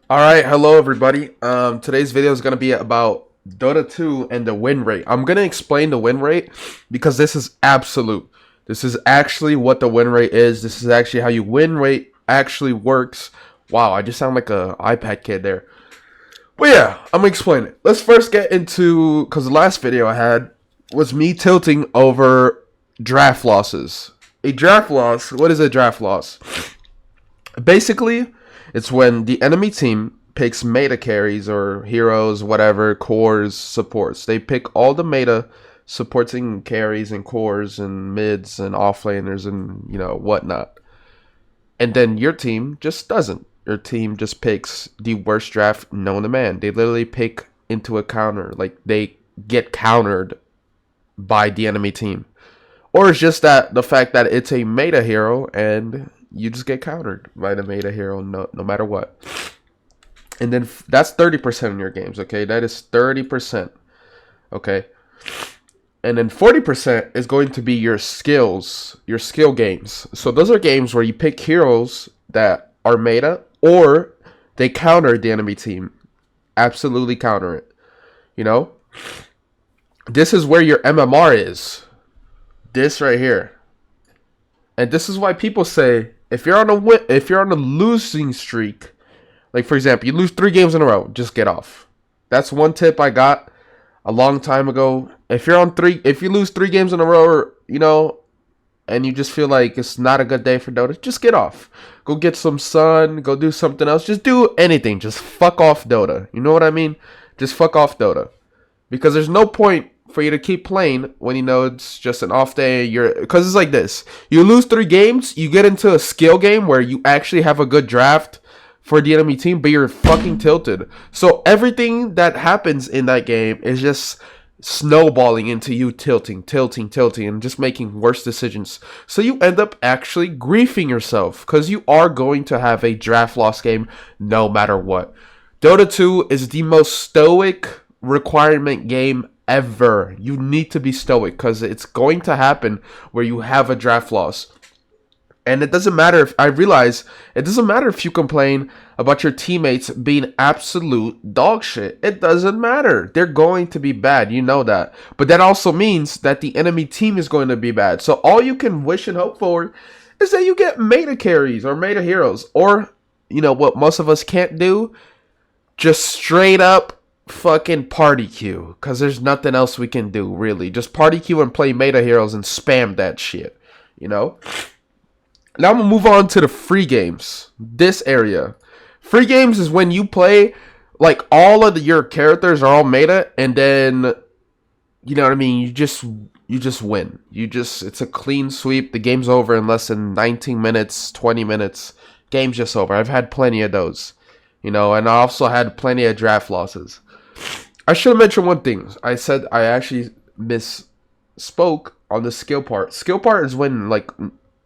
Alright, hello everybody. Today's video is going to be about Dota 2 and the win rate. I'm going to explain the win rate because this is absolute. This is actually what the win rate is. This is actually how you win rate actually works. Wow, I just sound like a iPad kid there. But yeah, I'm going to explain it. Let's first get into, because the last video I had was me tilting over draft losses. A draft loss, what is a draft loss? Basically, it's when the enemy team picks meta carries or heroes, whatever, cores, supports. They pick all the meta supporting carries and cores and mids and offlaners and, whatnot. And then your team just doesn't. Your team just picks the worst draft known to man. They literally pick into a counter. Like, they get countered by the enemy team. Or it's just that the fact that it's a meta hero and you just get countered by the meta hero no matter what. And then that's 30% in your games, okay? That is 30%, okay? And then 40% is going to be your skills, your skill games. So those are games where you pick heroes that are meta or they counter the enemy team. Absolutely counter it, you know? This is where your MMR is. This right here. And this is why people say if you're on a losing streak, like for example, you lose 3 games in a row, just get off. That's one tip I got a long time ago. If you lose 3 games in a row, and you just feel like it's not a good day for Dota, just get off. Go get some sun, go do something else. Just do anything. Just fuck off Dota. You know what I mean? Just fuck off Dota. Because there's no point for you to keep playing when you know it's just an off day. Because it's like this. You lose 3 games, you get into a skill game where you actually have a good draft for the enemy team, but you're fucking tilted. So everything that happens in that game is just snowballing into you tilting, and just making worse decisions. So you end up actually griefing yourself because you are going to have a draft loss game no matter what. Dota 2 is the most stoic requirement game ever. You need to be stoic because it's going to happen where you have a draft loss. And it doesn't matter if you complain about your teammates being absolute dog shit. It doesn't matter. They're going to be bad. You know that. But that also means that the enemy team is going to be bad. So all you can wish and hope for is that you get meta carries or meta heroes. Or, what most of us can't do? Just straight up fucking party queue. Because there's nothing else we can do, really. Just party queue and play meta heroes and spam that shit. Now I'm going to move on to the free games. This area. Free games is when you play, like, all of your characters are all meta, and then, you know what I mean, you just win. It's a clean sweep. The game's over in less than 19 minutes, 20 minutes. Game's just over. I've had plenty of those, and I also had plenty of draft losses. I should have mentioned one thing. I said I actually misspoke on the skill part. Skill part is when, like,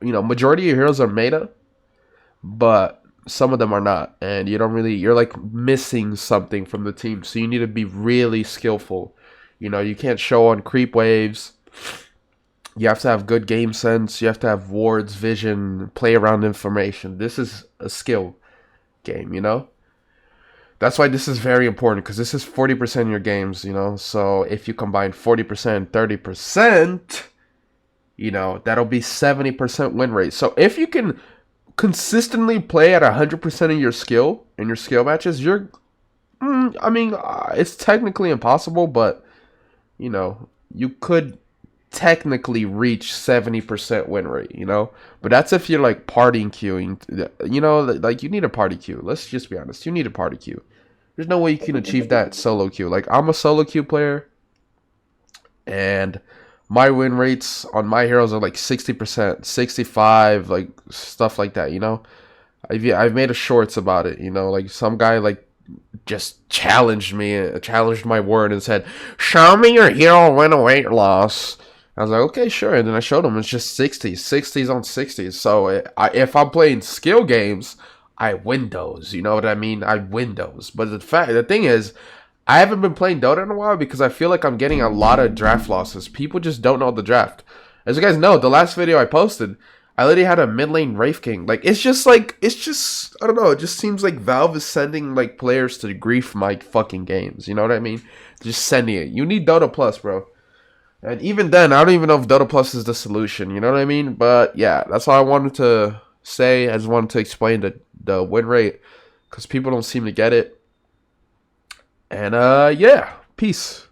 majority of your heroes are meta, but some of them are not, and you're like missing something from the team, so you need to be really skillful. You can't show on creep waves. You have to have good game sense. You have to have wards, vision, play around information. This is a skill game, That's why this is very important, because this is 40% of your games, So if you combine 40% and 30%, that'll be 70% win rate. So if you can consistently play at 100% of your skill in your skill matches, it's technically impossible, but, you could technically reach 70% win rate, But that's if you're, like, partying queuing, like, you need a party queue. Let's just be honest. You need a party queue. There's no way you can achieve that solo queue. Like, I'm a solo queue player, and my win rates on my heroes are like 60%, 65%, like stuff like that, I've made a shorts about it, like some guy like just challenged my word and said, "Show me your hero win a weight loss." I was like, okay, sure. And then I showed him it's just 60s on 60s. So if I'm playing skill games, I win those. You know what I mean? I win those. But the thing is, I haven't been playing Dota in a while because I feel like I'm getting a lot of draft losses. People just don't know the draft. As you guys know, the last video I posted, I literally had a mid lane Wraith King. It's just I don't know. It just seems like Valve is sending like players to grief my fucking games. You know what I mean? Just sending it. You need Dota Plus, bro. And even then, I don't even know if Dota Plus is the solution. You know what I mean? But yeah, that's all I wanted to say. I just wanted to explain the win rate because people don't seem to get it. And yeah, peace.